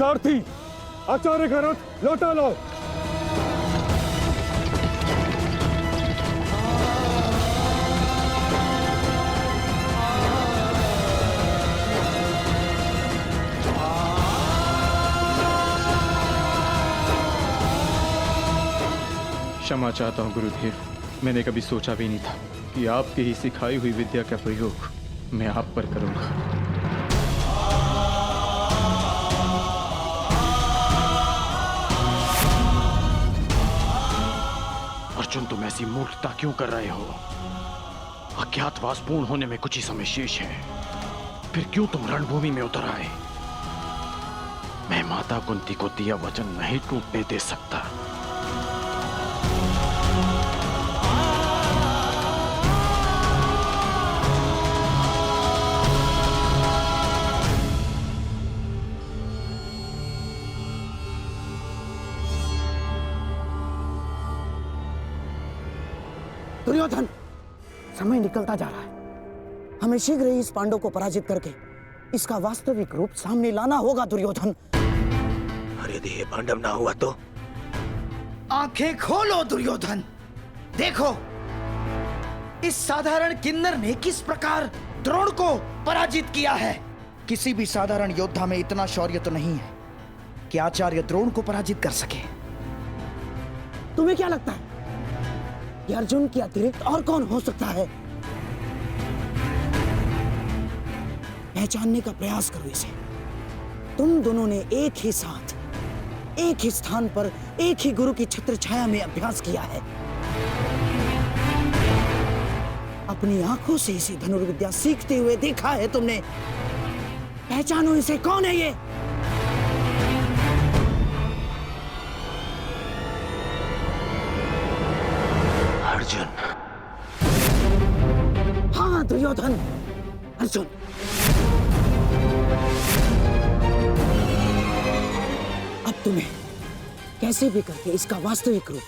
सारथी, आचार्य का रथ लौटा लो। क्षमा चाहता हूँ गुरुदेव, मैंने कभी सोचा भी नहीं था कि आपकी ही सिखाई हुई विद्या का प्रयोग मैं आप पर करूंगा। अर्जुन, तुम ऐसी मूर्खता क्यों कर रहे हो? अज्ञातवास पूर्ण होने में कुछ ही समय शेष है, फिर क्यों तुम रणभूमि में उतर आए? मैं माता कुंती को दिया वचन नहीं टूटने दे सकता। दुर्योधन, समय निकलता जा रहा है। हमें शीघ्र ही इस पांडव को पराजित करके इसका वास्तविक रूप सामने लाना होगा दुर्योधन। और यदि ये पांडव ना हुआ तो? आंखें खोलो दुर्योधन, देखो इस साधारण किन्नर ने किस प्रकार द्रोण को पराजित किया है। किसी भी साधारण योद्धा में इतना शौर्य तो नहीं है कि आचार्य द्रोण को पराजित कर सके। तुम्हें क्या लगता है कि अर्जुन के अतिरिक्त और कौन हो सकता है? पहचानने का प्रयास करो इसे। तुम दोनों ने एक ही साथ, एक ही स्थान पर, एक ही गुरु की छत्र छाया में अभ्यास किया है। अपनी आंखों से इसे धनुर्विद्या सीखते हुए देखा है तुमने। पहचानो इसे, कौन है ये? अर्जुन। हाँ दुर्योधन, अर्जुन। अब तुम्हें कैसे भी करके इसका वास्तविक रूप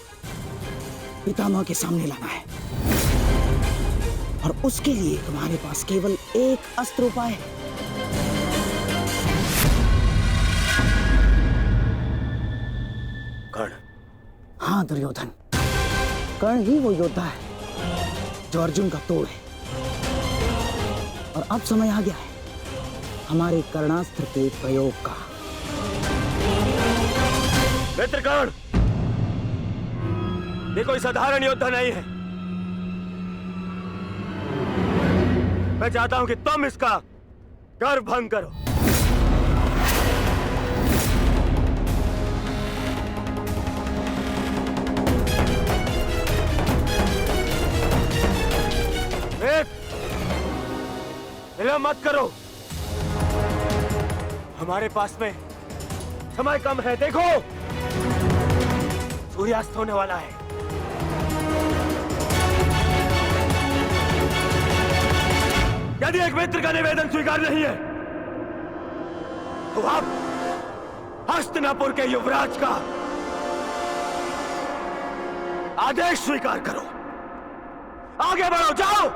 पितामह के सामने लाना है, और उसके लिए तुम्हारे पास केवल एक अस्त्र उपाय है। कर्ण। हाँ दुर्योधन, कर्ण ही वो योद्धा है जो अर्जुन का तोड़ है। और अब समय आ गया है हमारे कर्णास्त्र के प्रयोग का। मित्र कर्ण, ये कोई साधारण योद्धा नहीं है। मैं चाहता हूं कि तुम इसका गर्व भंग करो। विलंब मत करो, हमारे पास में समय कम है। देखो, सूर्यास्त होने वाला है। यदि एक मित्र का निवेदन स्वीकार नहीं है तो आप हस्तिनापुर के युवराज का आदेश स्वीकार करो। आगे बढ़ो, जाओ।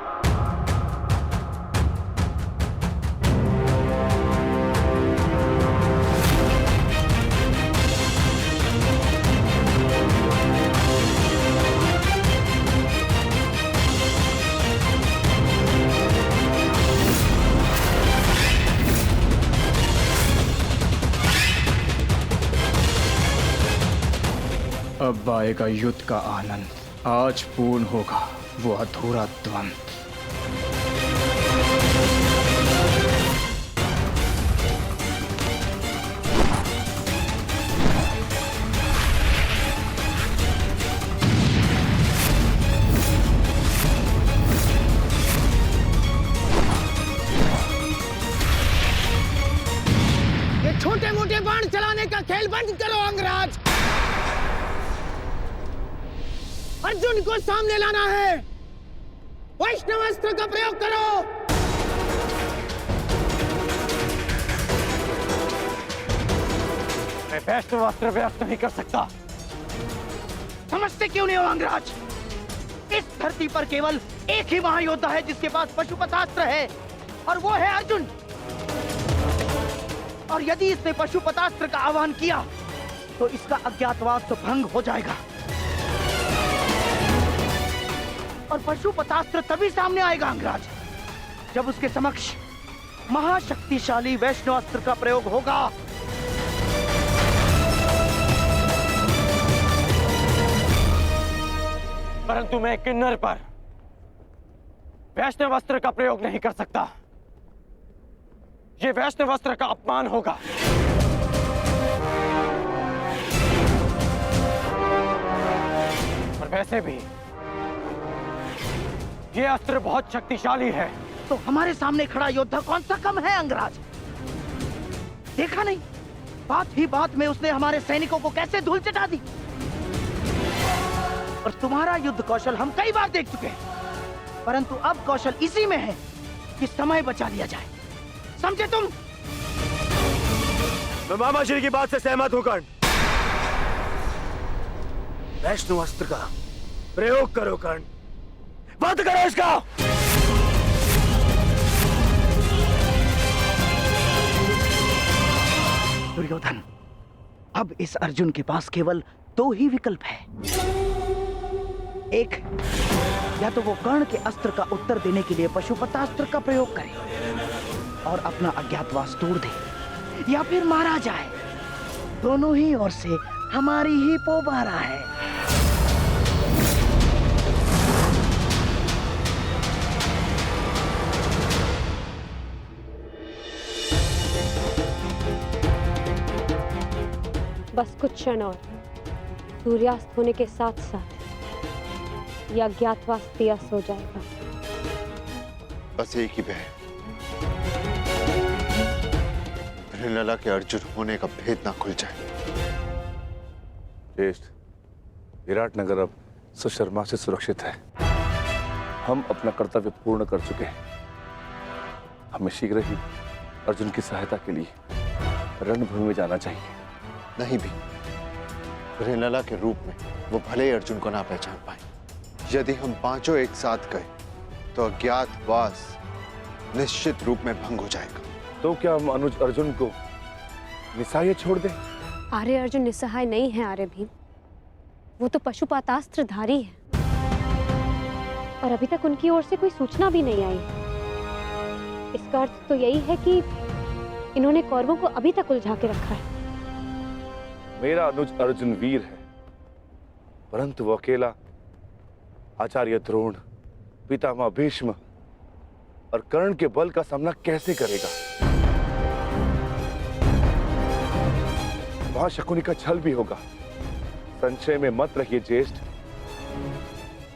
अब आएगा युद्ध का आनंद। आज पूर्ण होगा वो अधूरा द्वंद्व। ये छोटे मोटे बाण चलाने का खेल बंद करो अंगराज। अर्जुन को सामने लाना है। वैष्णवास्त्र का प्रयोग करो। मैं वैष्णवास्त्र प्रयोग नहीं कर सकता। समझते क्यों नहीं हो अंगराज? इस धरती पर केवल एक ही महायोद्धा है जिसके पास पशुपतास्त्र है, और वो है अर्जुन। और यदि इसने पशुपतास्त्र का आह्वान किया तो इसका अज्ञातवास तो भंग हो जाएगा और पशुपतास्त्र तभी सामने आएगा अंगराज जब उसके समक्ष महाशक्तिशाली वैष्णवास्त्र का प्रयोग होगा। परंतु मैं किन्नर पर वैष्णवास्त्र का प्रयोग नहीं कर सकता। ये वैष्णवास्त्र का अपमान होगा। और वैसे भी ये अस्त्र बहुत शक्तिशाली है। तो हमारे सामने खड़ा योद्धा कौन सा कम है अंगराज? देखा नहीं बात ही बात में उसने हमारे सैनिकों को कैसे धूल चटा दी। और तुम्हारा युद्ध कौशल हम कई बार देख चुके हैं, परंतु अब कौशल इसी में है कि समय बचा लिया जाए। समझे तुम? मैं मामा श्री की बात से सहमत हूं कर्ण। वैष्णव अस्त्र का प्रयोग करो कर्ण, बंद करो इसका। दुर्योधन, अब इस अर्जुन के पास केवल दो ही विकल्प है। एक, या तो वो कर्ण के अस्त्र का उत्तर देने के लिए पशुपतास्त्र का प्रयोग करे और अपना अज्ञातवास तोड़ दे, या फिर मारा जाए। दोनों ही ओर से हमारी ही पोबारा है। बस कुछ क्षण और, सूर्यास्त होने के साथ साथ यह अज्ञातवास दियास हो जाएगा। बस एक ही भय, हिरलला के अर्जुन होने का भेद ना खुल जाए। ज्येष्ठ, विराटनगर अब सुशर्मा से सुरक्षित है। हम अपना कर्तव्य पूर्ण कर चुके हैं। हमें शीघ्र ही अर्जुन की सहायता के लिए रणभूमि में जाना चाहिए। नहीं भी, हिरलला के रूप में वो भले ही अर्जुन को ना पहचान पाए। यदि हम पांचों एक साथ गए तो अज्ञातवास निश्चित रूप में भंग हो जाएगा। तो क्या हम अनुज अर्जुन को निस्सहाय छोड़ दें? आर्य अर्जुन निस्सहाय नहीं है आर्य भीम, वो तो पशुपतास्त्रधारी है और अभी तक उनकी ओर से कोई सूचना भी नहीं आई। इसका अर्थ तो यही है कि इन्होंने कौरवों को अभी तक उलझा के रखा है। मेरा अनुज अर्जुन वीर है, परंतु वो अकेला आचार्य द्रोण, पितामह भीष्म और कर्ण के बल का सामना कैसे करेगा? वहां शकुनी का छल भी होगा। संशय में मत रहिए ज्येष्ठ,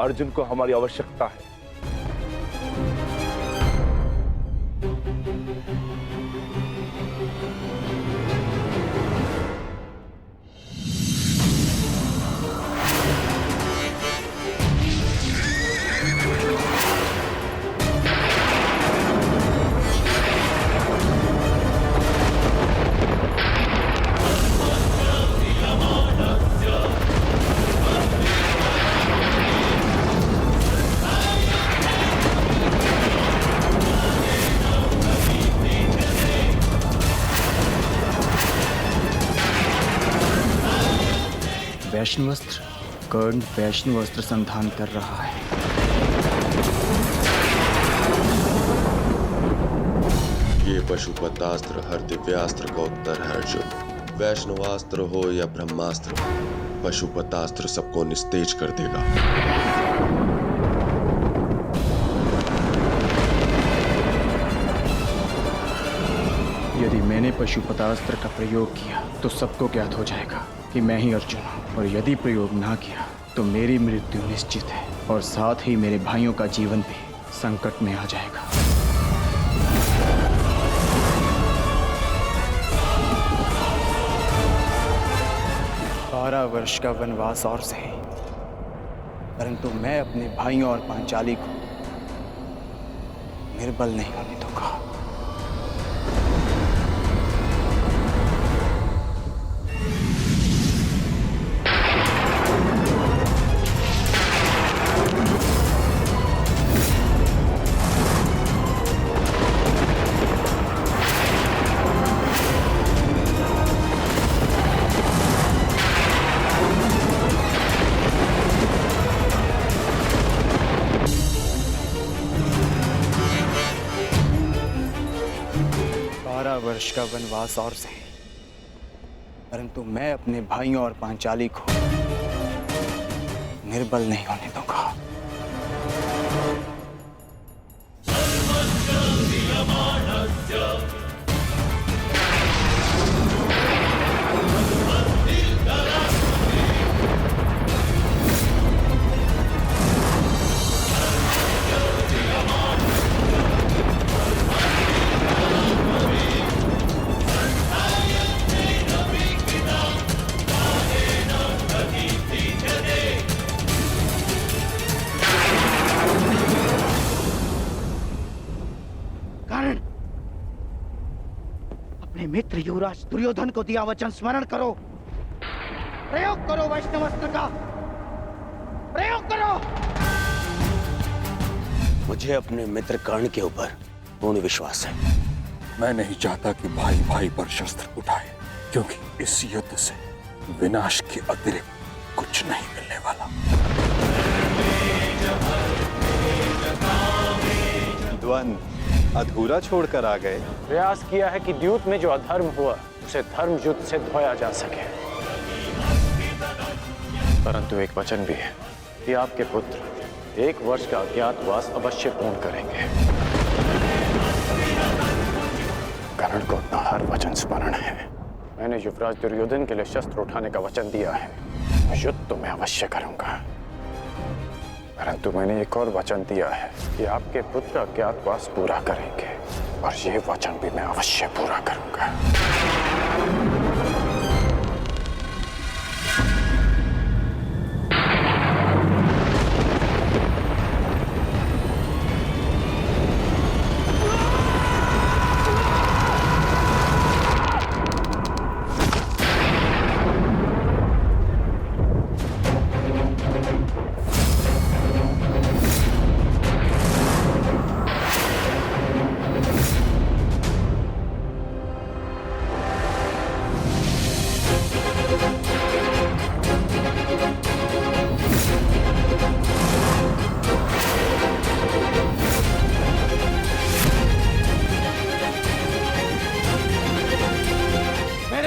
अर्जुन को हमारी आवश्यकता है। वैष्णवस्त्र, कर्ण वैष्णवस्त्र संधान कर रहा है। ये पशुपतास्त्र हर दिव्यास्त्र का उत्तर है अर्जुन। वैष्णवास्त्र हो या ब्रह्मास्त्र, पशुपतास्त्र सबको निस्तेज कर देगा। यदि मैंने पशुपतास्त्र का प्रयोग किया तो सबको ज्ञात हो जाएगा कि मैं ही अर्जुन हूँ, और यदि प्रयोग ना किया तो मेरी मृत्यु निश्चित है और साथ ही मेरे भाइयों का जीवन भी संकट में आ जाएगा। 12 वर्ष का वनवास और सही, परंतु मैं अपने भाइयों और पांचाली को निर्बल नहीं होने दूंगा। वर्ष का वनवास और सही, परंतु मैं अपने भाइयों और पांचाली को निर्बल नहीं होने दूंगा। अपने मित्र युवराज दुर्योधन को दिया वचन स्मरण करो। प्रयोग करो वैष्णवास्त्र का, प्रयोग करो। मुझे अपने मित्र कर्ण के ऊपर पूर्ण विश्वास है। मैं नहीं चाहता कि भाई भाई पर शस्त्र उठाए, क्योंकि इस युद्ध से विनाश के अतिरिक्त कुछ नहीं मिलने वाला। द्वंद्व अधूरा छोड़कर आ गए। प्रयास किया है कि द्यूत में जो अधर्म हुआ उसे धर्म युद्ध से धोया जा सके, परंतु एक वचन भी है कि आपके पुत्र 1 वर्ष का अज्ञातवास अवश्य पूर्ण करेंगे। कर्ण को अपना हर वचन स्मरण है। मैंने युवराज दुर्योधन के लिए शस्त्र उठाने का वचन दिया है। युद्ध तो मैं अवश्य करूंगा, परंतु मैंने एक और वचन दिया है कि आपके पुत्र अज्ञातवास पूरा करेंगे, और ये वचन भी मैं अवश्य पूरा करूंगा।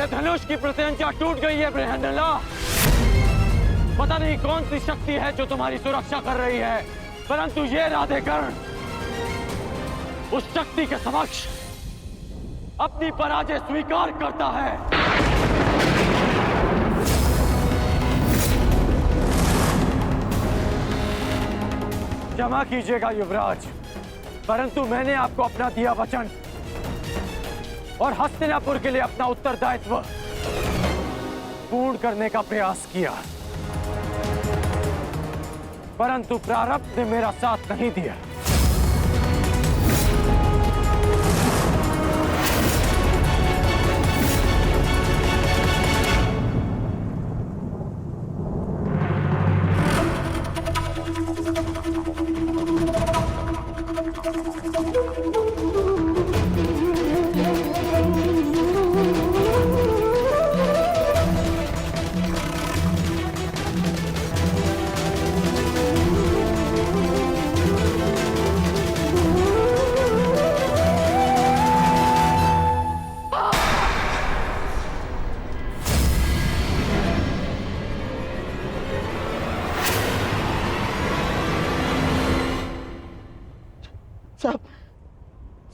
धनुष की प्रत्यंचा टूट गई है बृहन्नला। पता नहीं कौन सी शक्ति है जो तुम्हारी सुरक्षा कर रही है, परंतु ये राधेकर्ण उस शक्ति के समक्ष अपनी पराजय स्वीकार करता है। क्षमा कीजिएगा युवराज, परंतु मैंने आपको अपना दिया वचन और हस्तिनापुर के लिए अपना उत्तरदायित्व पूर्ण करने का प्रयास किया, परंतु प्रारब्ध ने मेरा साथ नहीं दिया।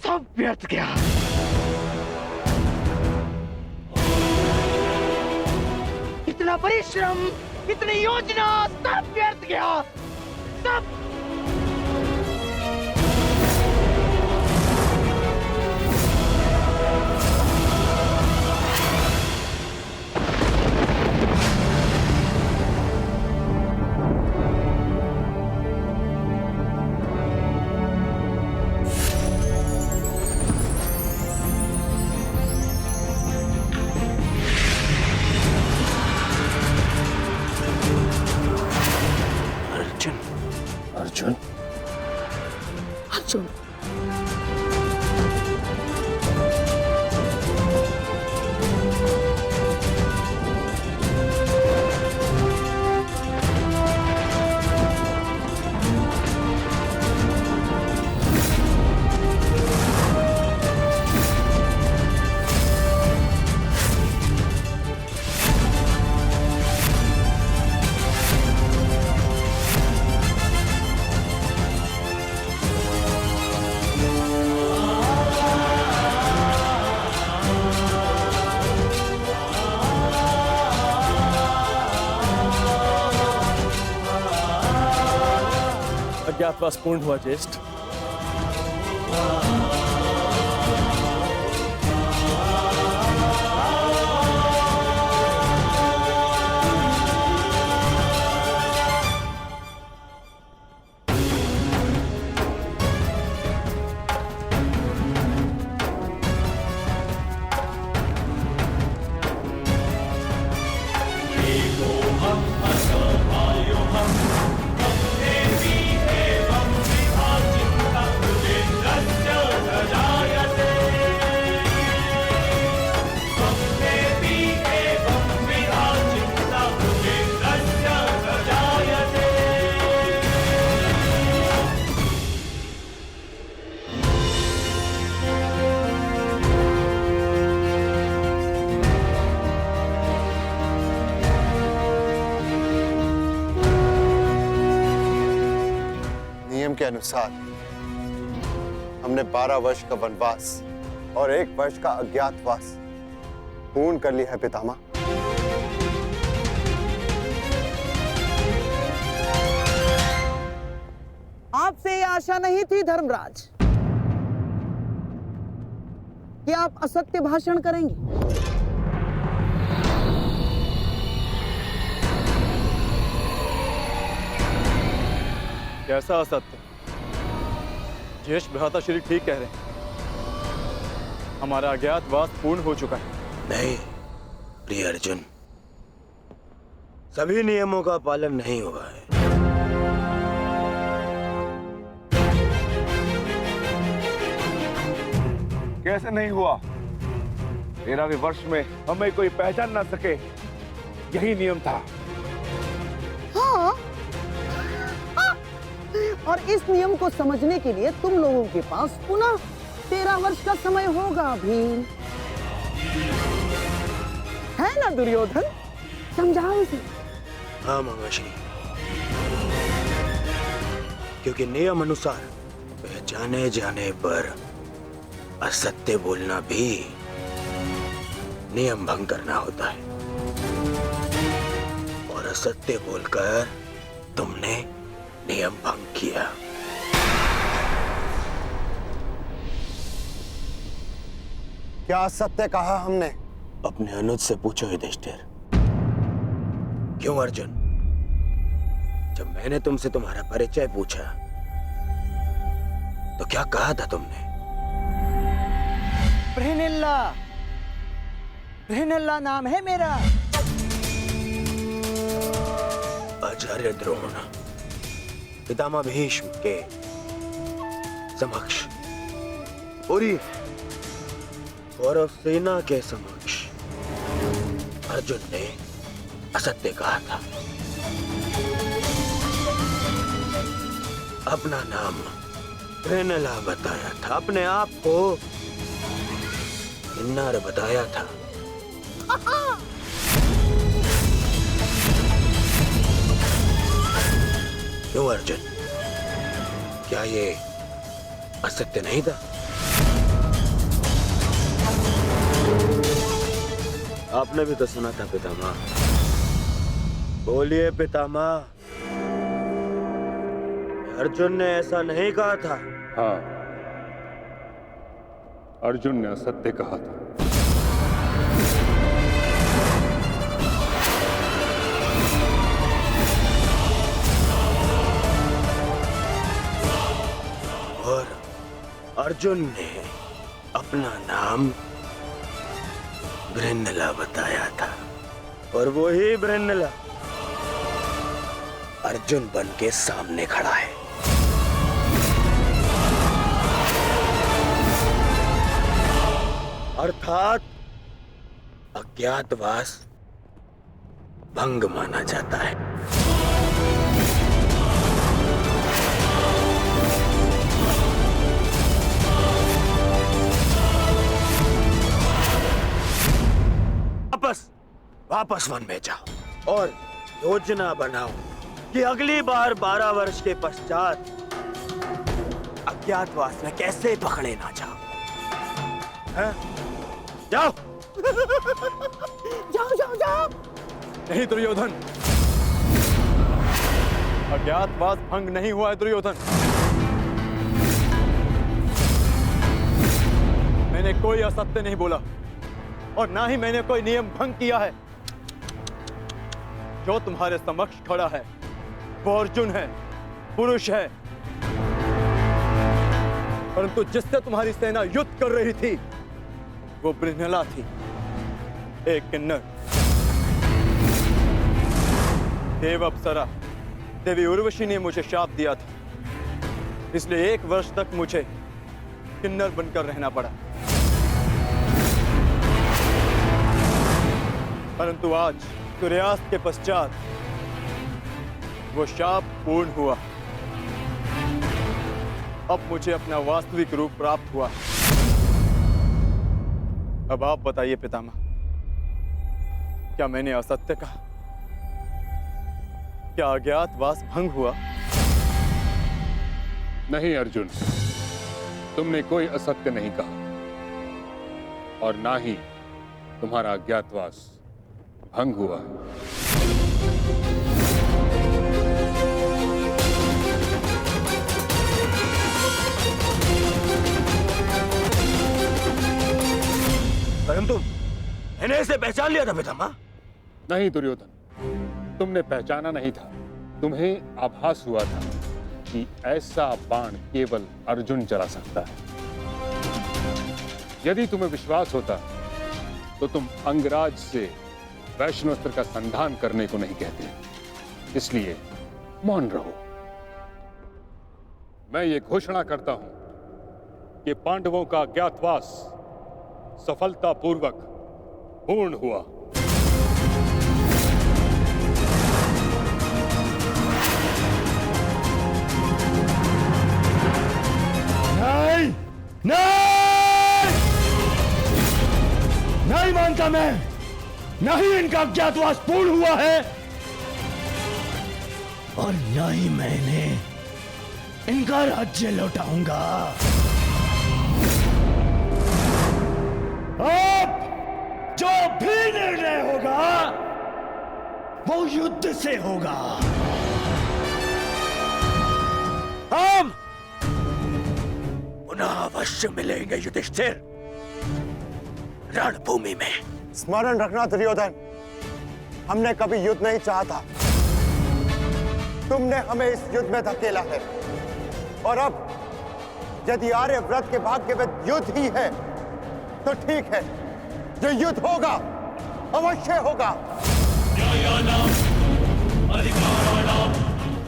सब व्यर्थ गया। इतना परिश्रम, इतनी योजना, सब व्यर्थ गया। सब अर्जुन, अर्जुन, अज्ञातवास पूर्ण हुआ ज्येष्ठ। नियम के अनुसार हमने 12 वर्ष का वनवास और 1 वर्ष का अज्ञातवास पूर्ण कर लिया है पितामह। आपसे ये आशा नहीं थी धर्मराज कि आप असत्य भाषण करेंगे। कैसा असत्य? ज्येष्ठ भ्राता श्री ठीक कह रहे हैं, हमारा अज्ञातवास पूर्ण हो चुका है। नहीं प्रिय अर्जुन, सभी नियमों का पालन नहीं हुआ है। कैसे नहीं हुआ? 13वें वर्ष में हमें कोई पहचान ना सके, यही नियम था। हाँ, और इस नियम को समझने के लिए तुम लोगों के पास पुनः 13 वर्ष का समय होगा भीम, है ना दुर्योधन? समझाओ इसे। हाँ मामाश्री, क्योंकि नियम अनुसार पहचाने जाने पर असत्य बोलना भी नियम भंग करना होता है, और असत्य बोलकर तुमने नियम भंग किया। क्या सत्य कहा हमने? अपने अनुज से पूछो युधिष्ठिर। क्यों अर्जुन, जब मैंने तुमसे तुम्हारा परिचय पूछा तो क्या कहा था तुमने? बृहनिल्ला, बृहनिल्ला नाम है मेरा। आचार्य द्रोण पितामह भीष्म के समक्ष, पूरी कौरव सेना के समक्ष अर्जुन ने असत्य कहा था। अपना नाम बृहनला बताया था, अपने आप को किन्नर बताया था। क्यों अर्जुन, क्या ये असत्य नहीं था? आपने भी तो सुना था पितामह। बोलिए पितामह, अर्जुन ने ऐसा नहीं कहा था? हाँ, अर्जुन ने असत्य कहा था। और अर्जुन ने अपना नाम बृहन्नला बताया था, और वही बृहन्नला अर्जुन बन के सामने खड़ा है। अर्थात अज्ञातवास भंग माना जाता है। वापस वन में जाओ और योजना बनाओ कि अगली बार 12 वर्ष के पश्चात अज्ञातवास में कैसे पकड़े ना जाओ। हैं? जाओ। जाओ जाओ जाओ। नहीं दुर्योधन, अज्ञातवास भंग नहीं हुआ है दुर्योधन। मैंने कोई असत्य नहीं बोला और ना ही मैंने कोई नियम भंग किया है। जो तुम्हारे समक्ष खड़ा है वो अर्जुन है, पुरुष है, परंतु जिससे तुम्हारी सेना युद्ध कर रही थी वो बृहनला थी, एक किन्नर। देव अप्सरा देवी उर्वशी ने मुझे शाप दिया था, इसलिए 1 वर्ष तक मुझे किन्नर बनकर रहना पड़ा। परंतु आज सूर्यास्त के पश्चात वो शाप पूर्ण हुआ। अब मुझे अपना वास्तविक रूप प्राप्त हुआ। अब आप बताइए पितामह, क्या मैंने असत्य कहा? क्या अज्ञातवास भंग हुआ? नहीं अर्जुन, तुमने कोई असत्य नहीं कहा और ना ही तुम्हारा अज्ञातवास भंग हुआ। परंतु मैंने इसे पहचान लिया था पितामह। नहीं दुर्योधन, तुमने पहचाना नहीं था। तुम्हें आभास हुआ था कि ऐसा बाण केवल अर्जुन चला सकता है। यदि तुम्हें विश्वास होता तो तुम अंगराज से वैष्णवास्त्र का संधान करने को नहीं कहते, इसलिए मौन रहो। मैं ये घोषणा करता हूं कि पांडवों का अज्ञातवास सफलतापूर्वक पूर्ण हुआ। नहीं, नहीं, नहीं मानता मैं। नहीं इनका अज्ञातवास पूर्ण हुआ है और न ही मैंने इनका राज्य लौटाऊंगा। अब जो भी निर्णय होगा वो युद्ध से होगा। हम पुनः अवश्य मिलेंगे युधिष्ठिर, रणभूमि में। स्मरण रखना दुर्योधन, हमने कभी युद्ध नहीं चाहा था। तुमने हमें इस युद्ध में धकेला है और अब यदि आर्यव्रत के भाग्य में युद्ध ही है तो ठीक है, जो युद्ध होगा अवश्य होगा।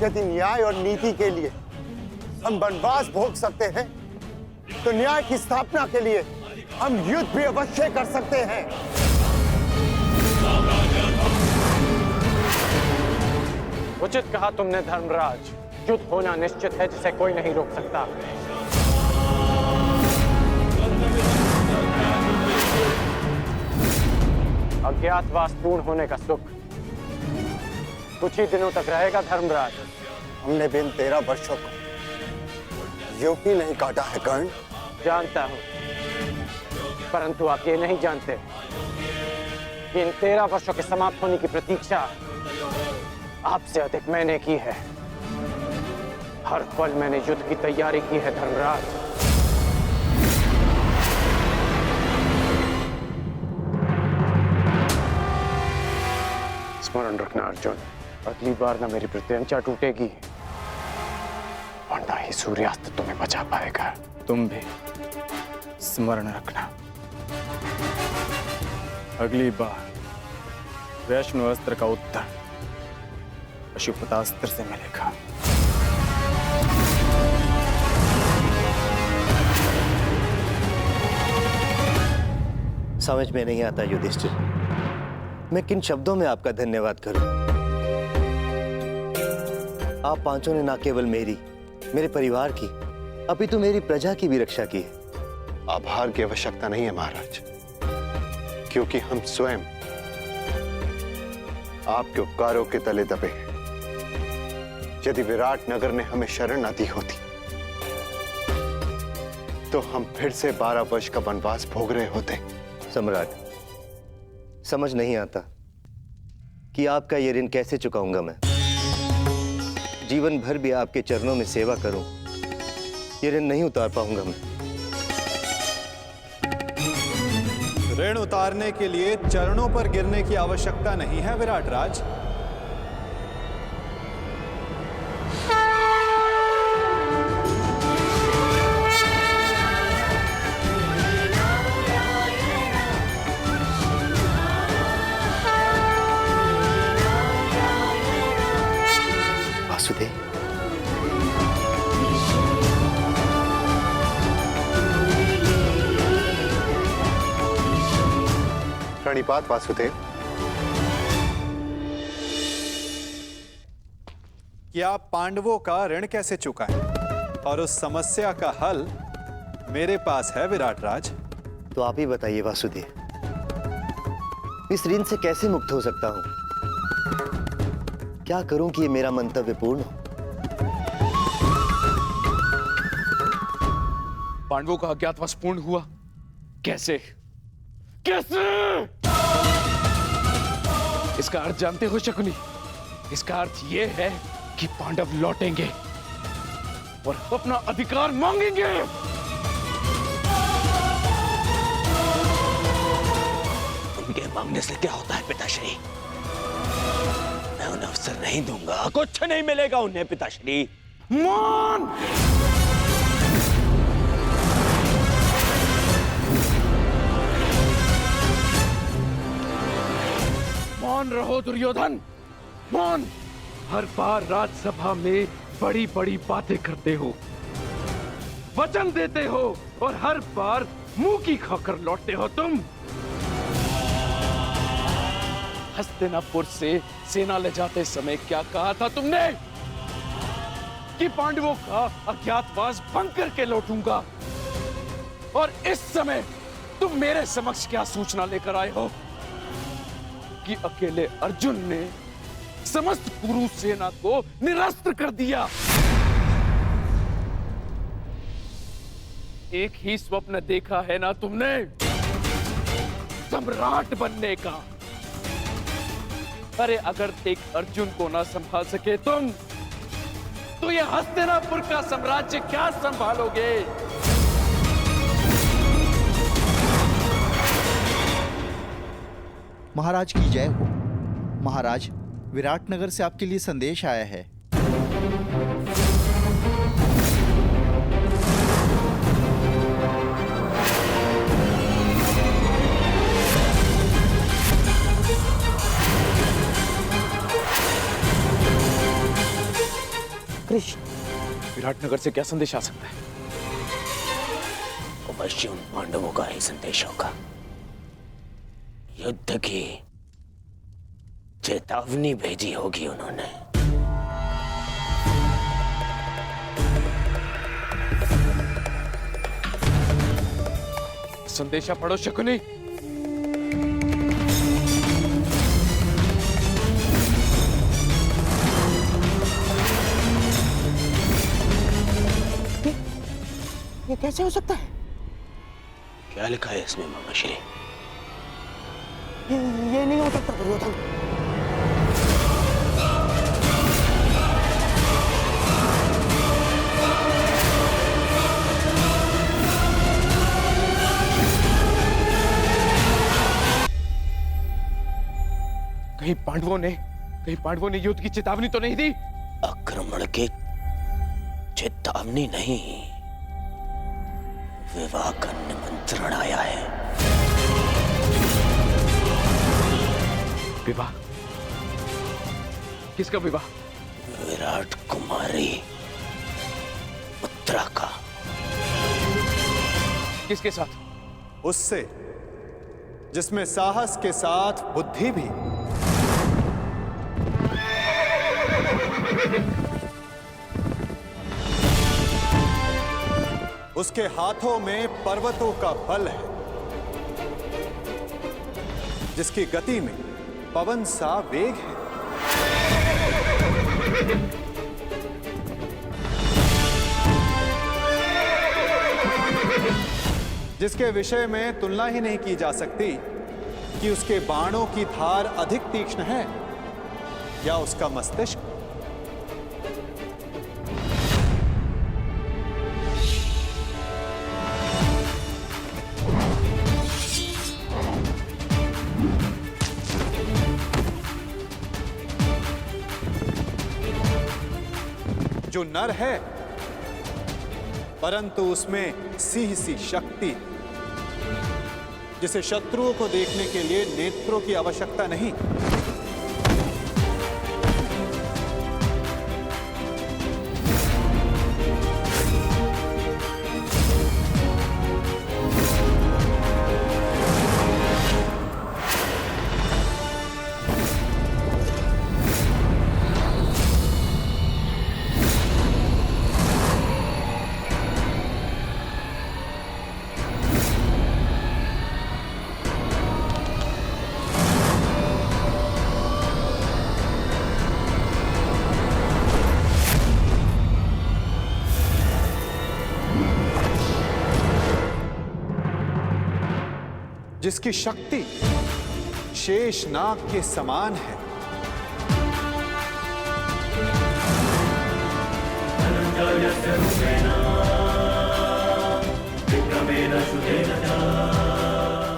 यदि न्याय और नीति के लिए हम वनवास भोग सकते हैं तो न्याय की स्थापना के लिए हम युद्ध भी अवश्य कर सकते हैं। उचित कहा तुमने धर्मराज, युद्ध होना निश्चित है जिसे कोई नहीं रोक सकता। अज्ञातवास पूर्ण होने का सुख कुछ ही दिनों तक रहेगा धर्मराज। हमने बिन 13 वर्षों को यूं ही नहीं काटा है कर्ण। जानता हूं, परंतु आप ये नहीं जानते कि इन 13 वर्षों के समाप्त होने की प्रतीक्षा आपसे अधिक मैंने की है। हर पल मैंने युद्ध की तैयारी की है धर्मराज। स्मरण रखना अर्जुन, अगली बार ना मेरी प्रत्यंचा टूटेगी और ना ही सूर्यास्त तुम्हें बचा पाएगा। तुम भी स्मरण रखना, अगली बार वैष्णवास्त्र का उत्तर पशुपतास्त्र से मिलेगा। समझ में नहीं आता युधिष्ठिर, मैं किन शब्दों में आपका धन्यवाद करूं। आप पांचों ने ना केवल मेरी, मेरे परिवार की, अपितु मेरी प्रजा की भी रक्षा की है। आभार की आवश्यकता नहीं है महाराज, क्योंकि हम स्वयं आपके उपकारों के तले दबे हैं। यदि विराट नगर ने हमें शरण न दी होती तो हम फिर से 12 वर्ष का वनवास भोग रहे होते। सम्राट, समझ नहीं आता कि आपका ये ऋण कैसे चुकाऊंगा मैं। जीवन भर भी आपके चरणों में सेवा करूं, ये ऋण नहीं उतार पाऊंगा मैं। ऋण उतारने के लिए चरणों पर गिरने की आवश्यकता नहीं है विराट राज। वासुदेव, प्रणिपात वासुदेव। क्या पांडवों का ऋण कैसे चुकाएं? और उस समस्या का हल मेरे पास है विराट राज। तो आप ही बताइए वासुदेव, इस ऋण से कैसे मुक्त हो सकता हूं? क्या करूं कि ये मेरा मंतव्य पूर्ण हो? पांडवों का अज्ञातवास पूर्ण हुआ कैसे? कैसे? इसका अर्थ जानते हो शकुनी? इसका अर्थ यह है कि पांडव लौटेंगे और अपना अधिकार मांगेंगे। उनके मांगने से क्या होता है पिताश्री? मैं उन्हें अवसर नहीं दूंगा, कुछ नहीं मिलेगा उन्हें पिताश्री। मान मान रहो दुर्योधन, मान। हर बार राज्यसभा में बड़ी बड़ी बातें करते हो, वचन देते हो और हर बार मुंह की खाकर लौटते हो तुम। हस्तिनापुर से सेना ले जाते समय क्या कहा था तुमने? कि पांडवों का अज्ञातवास भंग करके लौटूंगा। और इस समय तुम मेरे समक्ष क्या सूचना लेकर आए हो? कि अकेले अर्जुन ने समस्त कुरु सेना को निरस्त्र कर दिया। एक ही स्वप्न देखा है ना तुमने, सम्राट बनने का। अरे अगर एक अर्जुन को ना संभाल सके तुम, तो ये हस्तिनापुर का साम्राज्य क्या संभालोगे? महाराज की जय हो। महाराज, विराटनगर से आपके लिए संदेश आया है। कृष्ण, विराटनगर से क्या संदेश आ सकता है? अवश्य उन पांडवों का ही संदेश होगा। युद्ध की चेतावनी भेजी होगी उन्होंने। संदेशा पढ़ो शकुनी। ये कैसे हो सकता है? क्या लिखा है इसमें मामाश्री? ये नहीं हो सकता दुर्योधन। कहीं पांडवों ने युद्ध की चेतावनी तो नहीं दी? आक्रमण की चेतावनी नहीं, विवाह का निमंत्रण आया है। विवाह? किसका विवाह? विराट कुमारी उत्तरा का। किसके साथ? उससे जिसमें साहस के साथ बुद्धि भी। उसके हाथों में पर्वतों का बल है, जिसकी गति में पवन सा वेग है। जिसके विषय में तुलना ही नहीं की जा सकती कि उसके बाणों की धार अधिक तीक्ष्ण है या उसका मस्तिष्क। जो नर है, परंतु उसमें सिंह सी शक्ति, जिसे शत्रुओं को देखने के लिए नेत्रों की आवश्यकता नहीं। जिसकी शक्ति शेष नाग के समान है,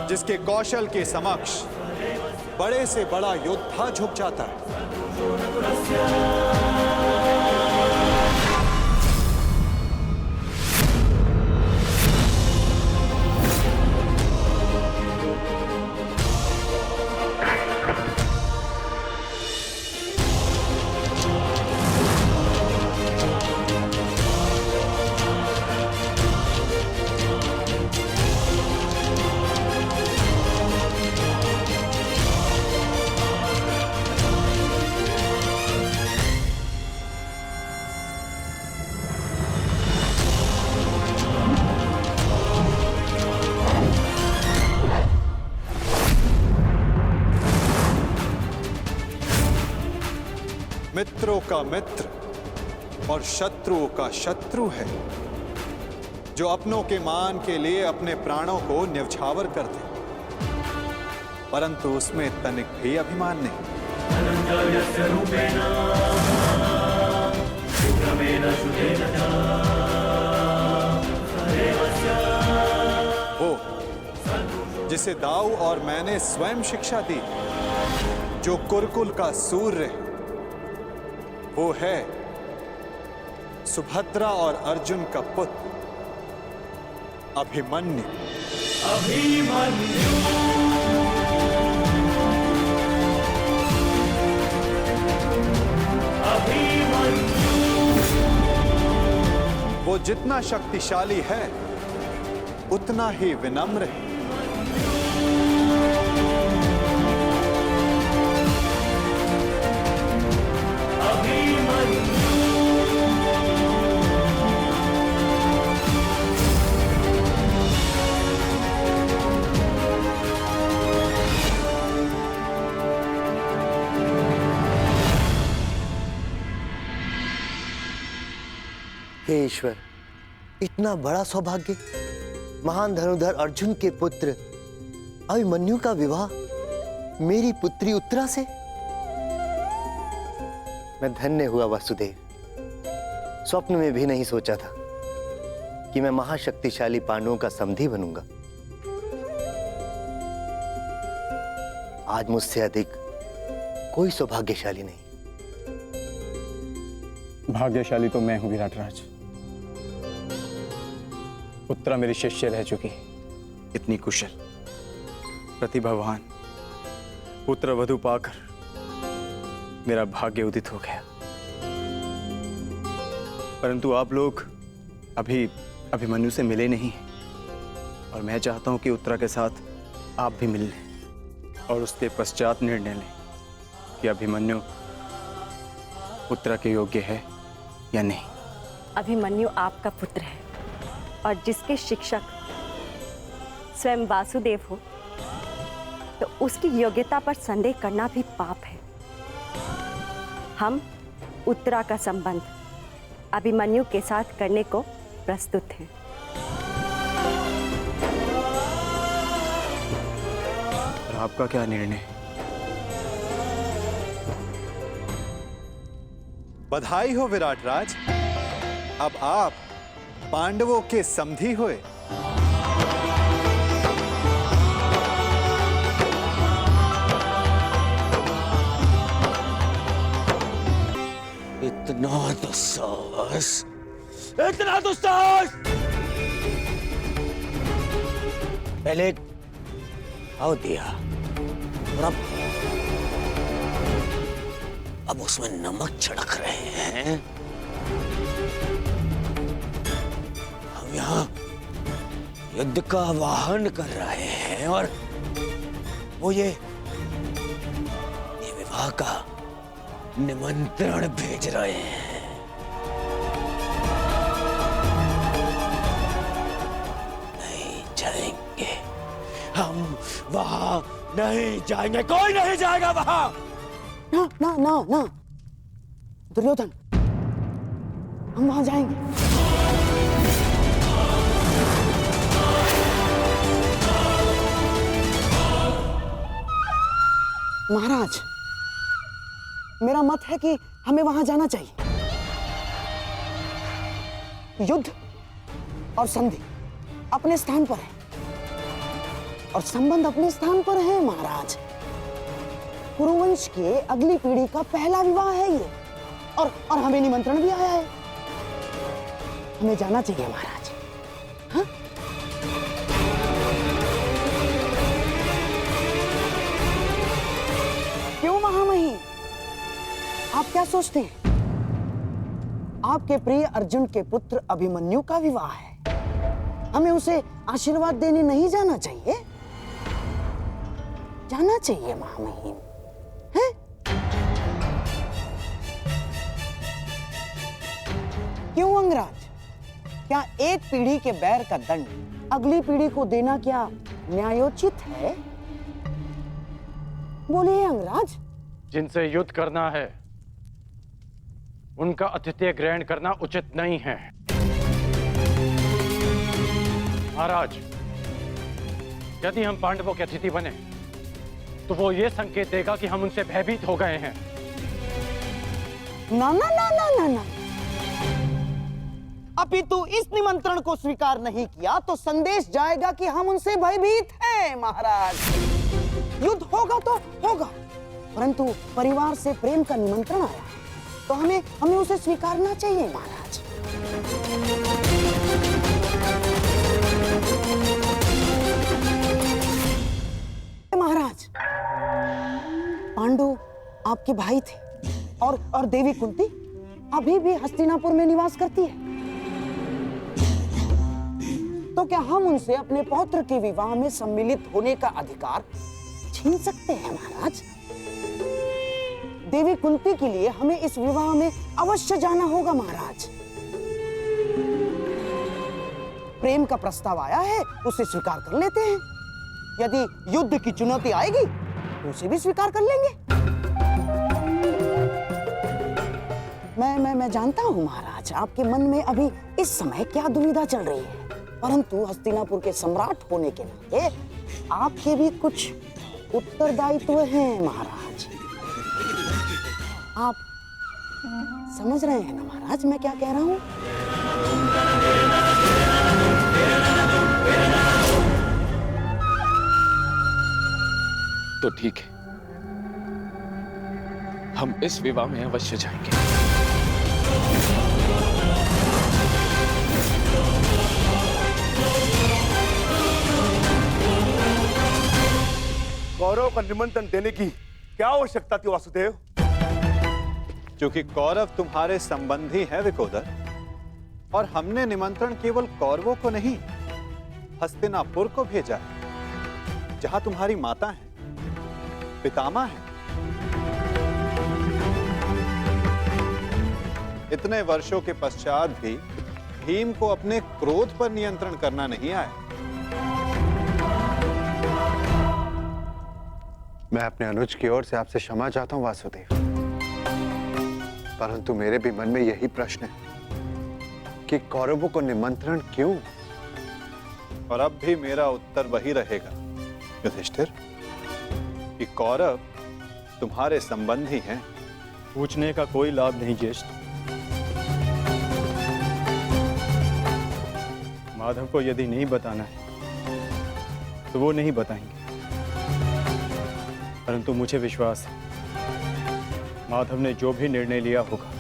जिसके कौशल के समक्ष बड़े से बड़ा योद्धा झुक जाता है। मित्रों का मित्र और शत्रुओं का शत्रु है, जो अपनों के मान के लिए अपने प्राणों को न्यौछावर कर दे, परंतु उसमें तनिक भी अभिमान नहीं। वो जिसे दाऊ और मैंने स्वयं शिक्षा दी, जो कुरुकुल का सूर्य, वो है सुभद्रा और अर्जुन का पुत्र अभिमन्यु। वो जितना शक्तिशाली है उतना ही विनम्र है। हे ईश्वर, इतना बड़ा सौभाग्य, महान धनुर्धर अर्जुन के पुत्र अभिमन्यु का विवाह मेरी पुत्री उत्तरा से। मैं धन्य हुआ वासुदेव। स्वप्न में भी नहीं सोचा था कि मैं महाशक्तिशाली पांडवों का समधी बनूंगा। आज मुझसे अधिक कोई सौभाग्यशाली नहीं। भाग्यशाली तो मैं हूं विराटराज। उत्तरा मेरी शिष्य रह चुकी, इतनी कुशल, प्रतिभावान, पुत्र वधु पाकर मेरा भाग्य उदित हो गया। परंतु आप लोग अभी अभिमन्यु से मिले नहीं और मैं चाहता हूं कि उत्तरा के साथ आप भी मिल लें और उसके पश्चात निर्णय लें कि अभिमन्यु उत्तरा के योग्य है या नहीं। अभिमन्यु आपका पुत्र है और जिसके शिक्षक स्वयं वासुदेव हो, तो उसकी योग्यता पर संदेह करना भी पाप है। हम उत्तरा का संबंध अभिमन्यु के साथ करने को प्रस्तुत हैं। और आपका क्या निर्णय? बधाई हो विराटराज, अब आप पांडवों के समधी हुए। इतना दुस्साहस, इतना दुस्साहस! पहले आओ दिया और अब उसमें नमक छिड़क रहे हैं। हम यहाँ युद्ध का आह्वान कर रहे हैं और वो ये विवाह का निमंत्रण भेज रहे हैं। नहीं जाएंगे हम वहां, नहीं जाएंगे, कोई नहीं जाएगा वहां। ना ना ना ना दुर्योधन, हम वहां जाएंगे। महाराज, मेरा मत है कि हमें वहां जाना चाहिए। युद्ध और संधि अपने स्थान पर है और संबंध अपने स्थान पर है महाराज। कुरुवंश के अगली पीढ़ी का पहला विवाह है ये, और हमें निमंत्रण भी आया है। हमें जाना चाहिए महाराज। हाँ? क्यों महामहिम, आप क्या सोचते हैं? आपके प्रिय अर्जुन के पुत्र अभिमन्यु का विवाह है, हमें उसे आशीर्वाद देने नहीं जाना चाहिए? जाना चाहिए महामहिम। है? क्यों अंगराज, क्या एक पीढ़ी के बैर का दंड अगली पीढ़ी को देना क्या न्यायोचित है? बोलिए अंगराज। जिनसे युद्ध करना है उनका आतिथ्य ग्रहण करना उचित नहीं है। महाराज, यदि हम पांडवों के अतिथि बने तो वो ये संकेत देगा कि हम उनसे भयभीत हो गए हैं। ना ना ना ना ना ना, अपितु इस निमंत्रण को स्वीकार नहीं किया तो संदेश जाएगा कि हम उनसे भयभीत हैं। महाराज, युद्ध होगा तो होगा, परंतु परिवार से प्रेम का निमंत्रण आया तो हमें उसे स्वीकारना चाहिए महाराज। महाराज, पांडु आपके भाई थे और देवी कुंती अभी भी हस्तिनापुर में निवास करती है, तो क्या हम उनसे अपने पौत्र के विवाह में सम्मिलित होने का अधिकार छीन सकते हैं महाराज? देवी कुंती के लिए हमें इस विवाह में अवश्य जाना होगा महाराज। प्रेम का प्रस्ताव आया है, उसे स्वीकार कर लेते हैं। यदि युद्ध की चुनौती आएगी तो उसे भी स्वीकार कर लेंगे। मैं जानता हूं महाराज, आपके मन में अभी इस समय क्या दुविधा चल रही है, परंतु हस्तिनापुर के सम्राट होने के नाते आपके भी कुछ उत्तरदायित्व हैं महाराज। आप समझ रहे हैं ना महाराज मैं क्या कह रहा हूं? तो ठीक है, हम इस विवाह में अवश्य जाएंगे। कौरव का निमंत्रण देने की क्या आवश्यकता थी वासुदेव? क्योंकि कौरव तुम्हारे संबंधी हैं विकोदर, और हमने निमंत्रण केवल कौरवों को नहीं हस्तिनापुर को भेजा है, जहां तुम्हारी माता है, पितामह है। इतने वर्षों के पश्चात भी भीम को अपने क्रोध पर नियंत्रण करना नहीं आया। मैं अपने अनुज की ओर से आपसे क्षमा चाहता हूं वासुदेव, परंतु मेरे भी मन में यही प्रश्न है कि कौरवों को निमंत्रण क्यों? और अब भी मेरा उत्तर वही रहेगा युधिष्ठिर, कि कौरव तुम्हारे संबंधी हैं। पूछने का कोई लाभ नहीं ज्येष्ठ। माधव को यदि नहीं बताना है तो वो नहीं बताएंगे, परंतु मुझे विश्वास है माधव ने जो भी निर्णय लिया होगा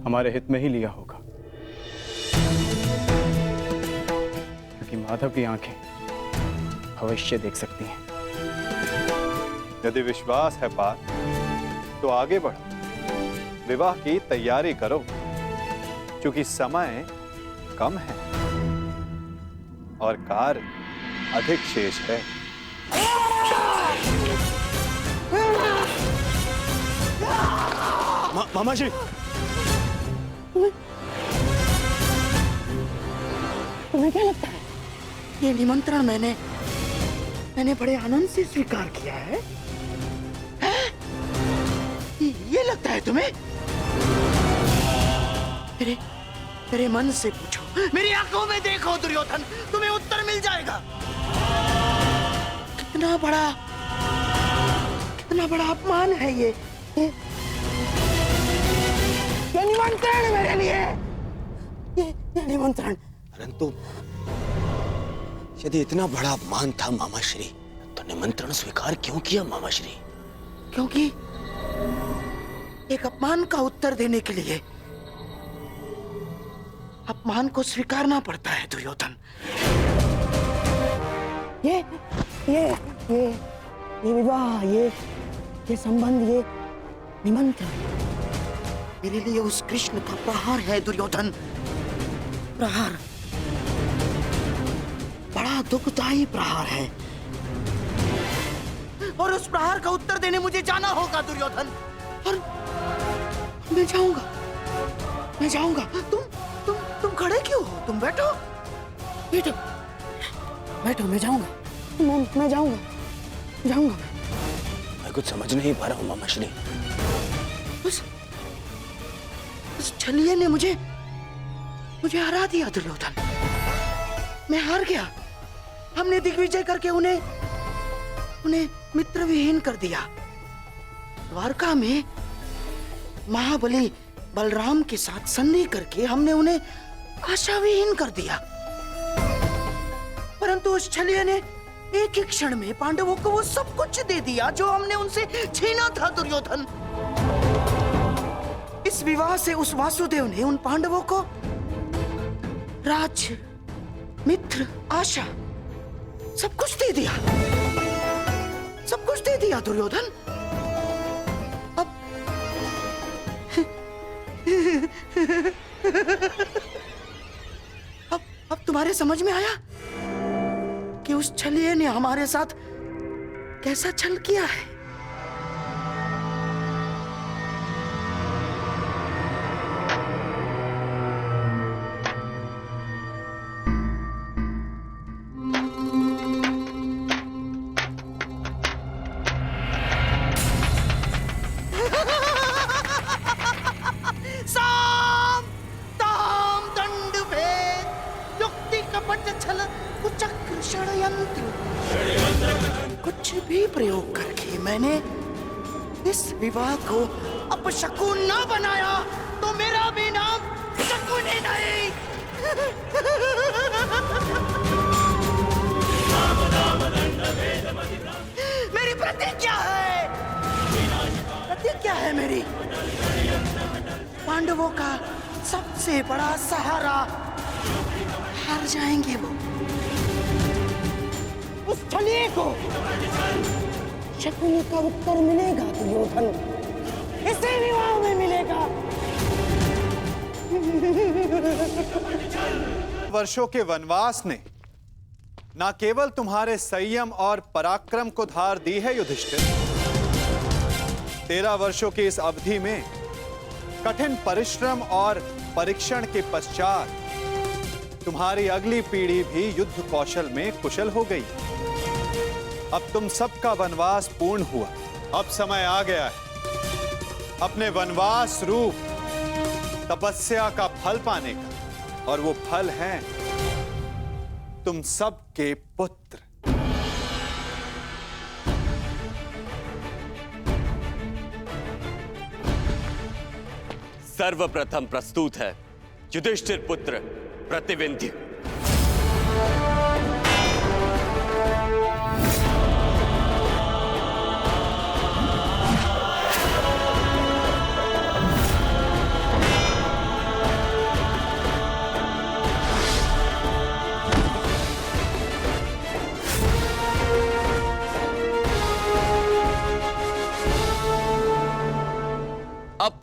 हमारे हित में ही लिया होगा, क्योंकि माधव की आंखें भविष्य देख सकती हैं। यदि विश्वास है पार्थ, तो आगे बढ़ो, विवाह की तैयारी करो, क्योंकि समय कम है और कार्य अधिक शेष है। मामा जी, तुम्हें क्या लगता है ये निमंत्रण मैंने बड़े आनंद से स्वीकार किया है? हैं? ये लगता है तुम्हें? मेरे मन से पूछो, मेरी आंखों में देखो दुर्योधन, तुम्हें उत्तर मिल जाएगा। कितना बड़ा अपमान है ये निमंत्रण मेरे लिए, ये निमंत्रण। परंतु यदि इतना बड़ा अपमान था मामा श्री, तो निमंत्रण स्वीकार क्यों किया मामा श्री? क्योंकि एक अपमान का उत्तर देने के लिए अपमान को स्वीकारना पड़ता है दुर्योधन। ये विवाह, ये संबंध, ये निमंत्रण मेरे लिए उस कृष्ण का प्रहार है दुर्योधन। प्रहार, बड़ा दुखदायी प्रहार है, और उस प्रहार का उत्तर देने मुझे जाना होगा दुर्योधन। और मैं जाऊंगा। तुम खड़े क्यों हो? तुम बैठो, मैं जाऊंगा। मैं जाऊंगा। मैं कुछ समझ नहीं पा रहा हूँ मामा श्री। उस छलिए ने मुझे हरा दिया दुर्योधन। मैं हार गया। हमने दिग्विजय करके उन्हें मित्र विहीन कर दिया। द्वारका में महाबली बलराम के साथ संधि करके हमने उन्हें आशा विहीन कर दिया। परंतु उस छलिए ने एक ही क्षण में पांडवों को वो सब कुछ दे दिया जो हमने उनसे छीना था दुर्योधन। इस विवाह से उस वासुदेव ने उन पांडवों को राज्य, मित्र, आशा सब कुछ दे दिया। सब कुछ दे दिया दुर्योधन। अब तुम्हारे समझ में आया कि उस छलिए ने हमारे साथ कैसा छल किया है। साम, ताम, दंड, भेद, युक्ति, कपट, छल, कुचक्र, षड्यंत्र, कुछ भी प्रयोग करके मैंने इस विवाह को अपशकुन न बनाया तो मेरा भी नाम शकुन ही नहीं। मेरी प्रतिज्ञा है मेरी। पांडवों का सबसे बड़ा सहारा हार जाएंगे वो। उस छलिए को शकुनी का उत्तर मिलेगा दुर्योधन, इसी विवाह में मिलेगा। वर्षों के वनवास ने न केवल तुम्हारे संयम और पराक्रम को धार दी है युधिष्ठिर, 13 वर्षों की इस अवधि में कठिन परिश्रम और परीक्षण के पश्चात तुम्हारी अगली पीढ़ी भी युद्ध कौशल में कुशल हो गई। अब तुम सबका वनवास पूर्ण हुआ। अब समय आ गया है अपने वनवास रूप तपस्या का फल पाने का, और वो फल है तुम सबके पुत्र। सर्वप्रथम प्रस्तुत है युधिष्ठिर पुत्र प्रतिविंध्य।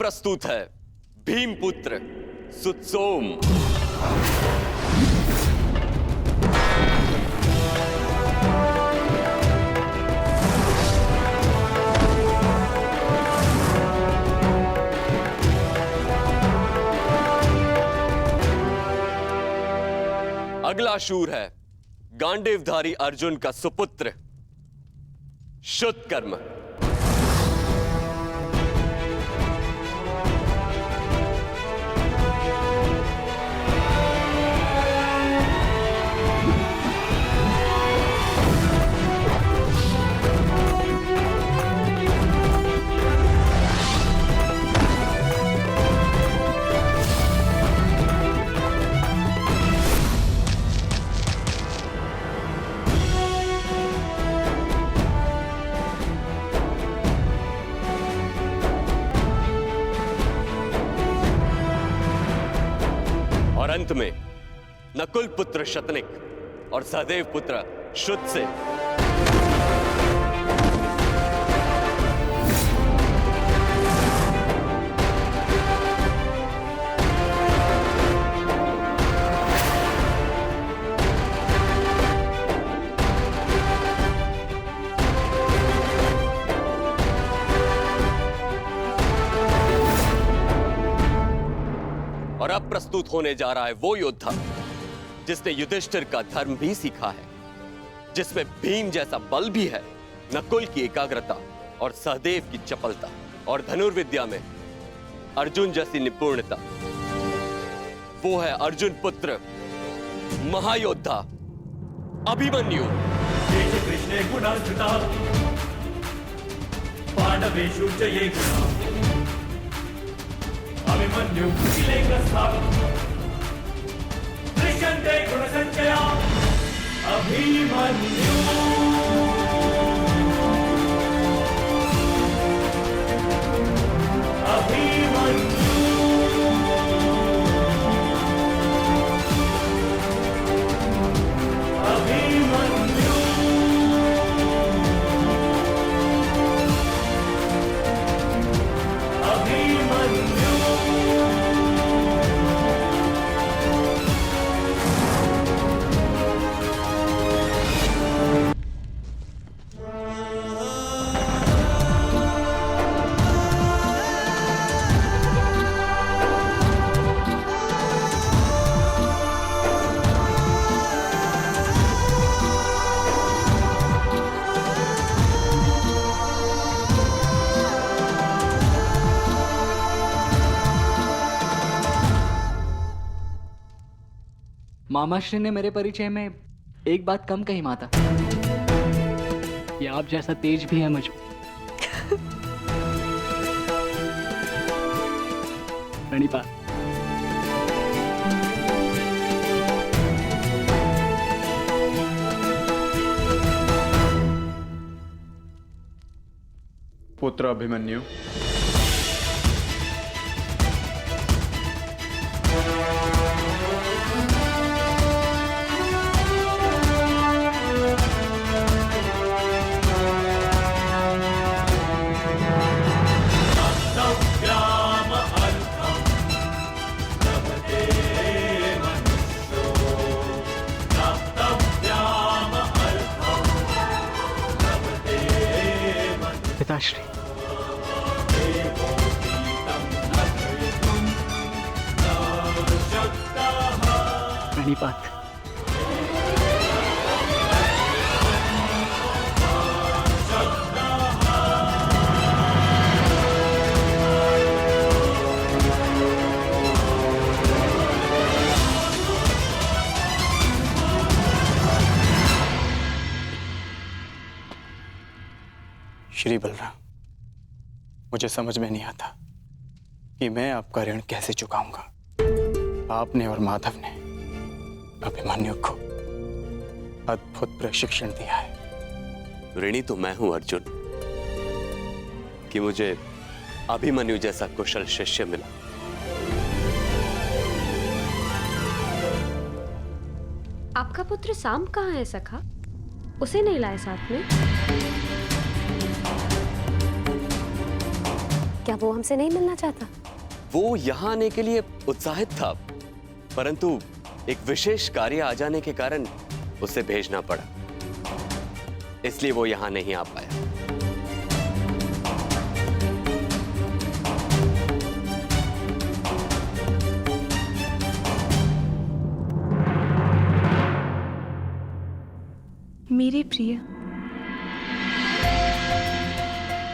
प्रस्तुत है भीमपुत्र सुत्सोम। अगला शूर है गांडीवधारी अर्जुन का सुपुत्र शुद्धकर्म। और अंत में नकुल पुत्र शतनिक और सहदेव पुत्र शुद्ध से और अब प्रस्तुत होने जा रहा है वो योद्धा जिसने युधिष्ठिर का धर्म भी सीखा है, जिसमें भीम जैसा बल भी है, नकुल की एकाग्रता और सहदेव की चपलता और धनुर्विद्या में अर्जुन जैसी निपुणता। वो है अर्जुन पुत्र महायोद्धा अभिमन्यु। कृष्णे गुणार्जिता पांडवेषु च ये गुणा अभिमन्यु कुटिलेकस्था दृश्यन्ते गुणसञ्चया अभिमन्यु। मामाश्री ने मेरे परिचय में एक बात कम कही माता, कि आप जैसा तेज भी है मुझ में। प्रणिपात। पुत्र अभिमन्यु, पिताश्री। प्रणिपात। श्री बलराम, मुझे समझ में नहीं आता कि मैं आपका ऋण कैसे चुकाऊंगा। आपने और माधव ने अभिमन्यु को अद्भुत प्रशिक्षण दिया है। ऋणी तो मैं हूं अर्जुन कि मुझे अभिमन्यु जैसा कुशल शिष्य मिला। आपका पुत्र साम कहाँ है सखा? उसे नहीं लाए साथ में? क्या वो हमसे नहीं मिलना चाहता? वो यहाँ आने के लिए उत्साहित था, परंतु एक विशेष कार्य आ जाने के कारण उसे भेजना पड़ा, इसलिए वो यहाँ नहीं आ पाया। मेरे प्रिय,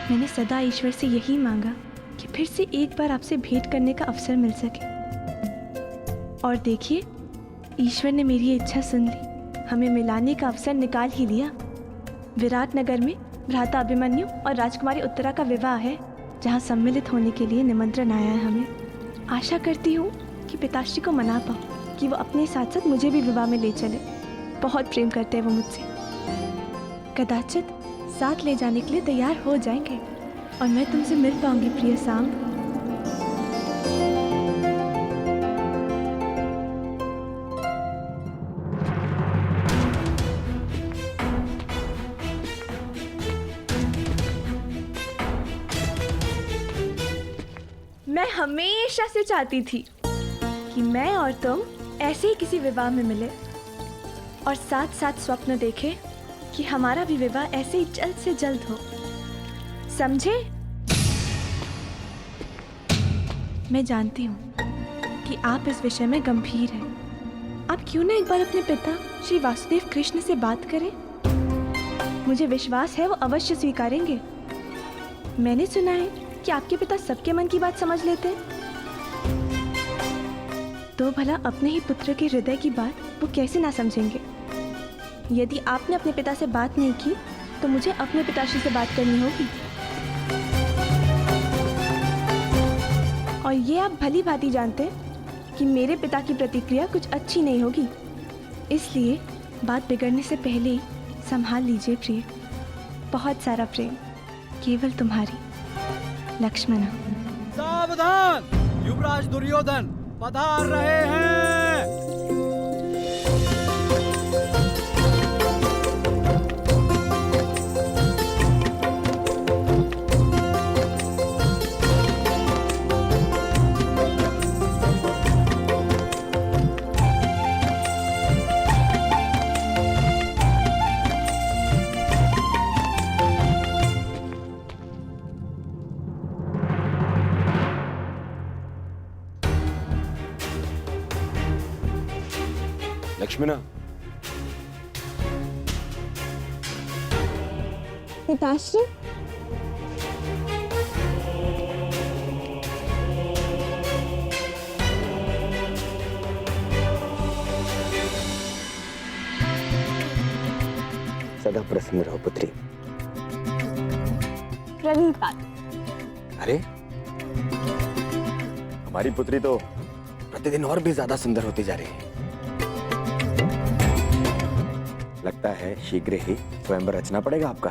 मैंने सदा ईश्वर से यही मांगा कि फिर से एक बार आपसे भेंट करने का अवसर मिल सके, और देखिए ईश्वर ने मेरी इच्छा सुन ली। हमें मिलाने का अवसर निकाल ही लिया। विराट नगर में भ्राता अभिमन्यु और राजकुमारी उत्तरा का विवाह है, जहां सम्मिलित होने के लिए निमंत्रण आया है हमें। आशा करती हूँ कि पिताश्री को मना पाऊँ कि वो अपने साथ साथ मुझे भी विवाह में ले चले। बहुत प्रेम करते हैं वो मुझसे। कदाचित साथ ले जाने के लिए तैयार हो जाएंगे और मैं तुमसे मिल पाऊंगी प्रिय सांब। मैं हमेशा से चाहती थी कि मैं और तुम ऐसे ही किसी विवाह में मिले और साथ साथ स्वप्न देखें कि हमारा भी विवाह ऐसे ही जल्द से जल्द हो। समझे? मैं जानती हूँ कि आप इस विषय में गंभीर हैं। आप क्यों ना एक बार अपने पिता श्री वासुदेव कृष्ण से बात करें? मुझे विश्वास है वो अवश्य स्वीकारेंगे। मैंने सुना है कि आपके पिता सबके मन की बात समझ लेते हैं। तो भला अपने ही पुत्र के हृदय की बात वो कैसे ना समझेंगे? यदि आपने अपने पिता से बात नहीं की तो मुझे अपने पिताश्री से बात करनी होगी। और ये आप भली भांति जानते हैं कि मेरे पिता की प्रतिक्रिया कुछ अच्छी नहीं होगी, इसलिए बात बिगड़ने से पहले ही संभाल लीजिए प्रिय। बहुत सारा प्रेम, केवल तुम्हारी लक्ष्मणा। सावधान, युवराज दुर्योधन पधार रहे हैं। लक्ष्मणा, पिताश्री, सदा प्रसन्न रहो पुत्री। प्रणिपात। अरे, हमारी पुत्री तो प्रतिदिन और भी ज्यादा सुंदर होती जा रही है। लगता है शीघ्र ही स्वयंवर रचना पड़ेगा आपका।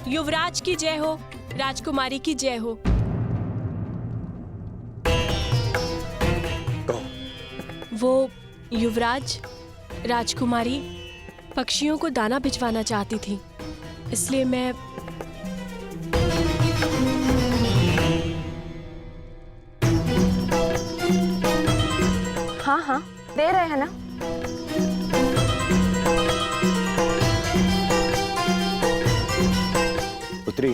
युवराज की जय हो, राजकुमारी की जय हो। वो युवराज, राजकुमारी पक्षियों को दाना भिजवाना चाहती थी, इसलिए मैं हाँ हाँ दे रहे हैं ना। पुत्री,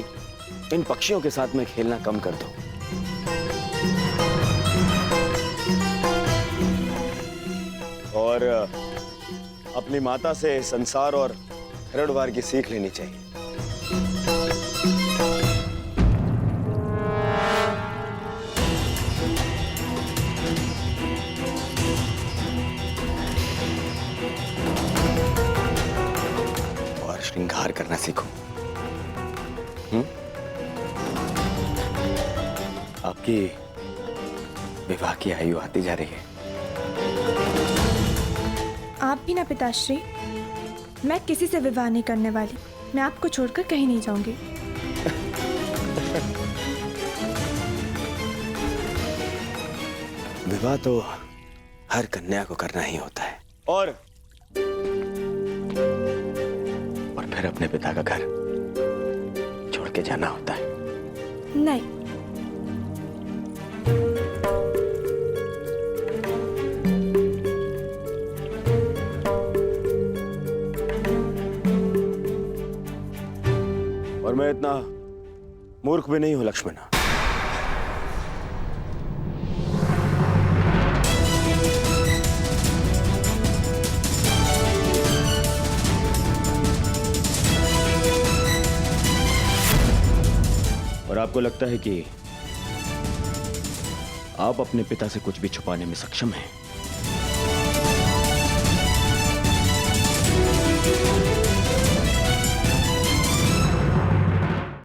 इन पक्षियों के साथ में खेलना कम कर दो। और अपनी माता से संसार और खरड़वार की सीख लेनी चाहिए। और श्रृंगार करना सीखो। आपकी विवाह की आयु आती जा रही है। आप भी ना पिताश्री। मैं किसी से विवाह नहीं करने वाली। मैं आपको छोड़कर कहीं नहीं जाऊंगी। विवाह तो हर कन्या को करना ही होता है। और फिर अपने पिता का घर के जाना होता है। नहीं, और मैं इतना मूर्ख भी नहीं हूं लक्ष्मणा। और आपको लगता है कि आप अपने पिता से कुछ भी छुपाने में सक्षम हैं?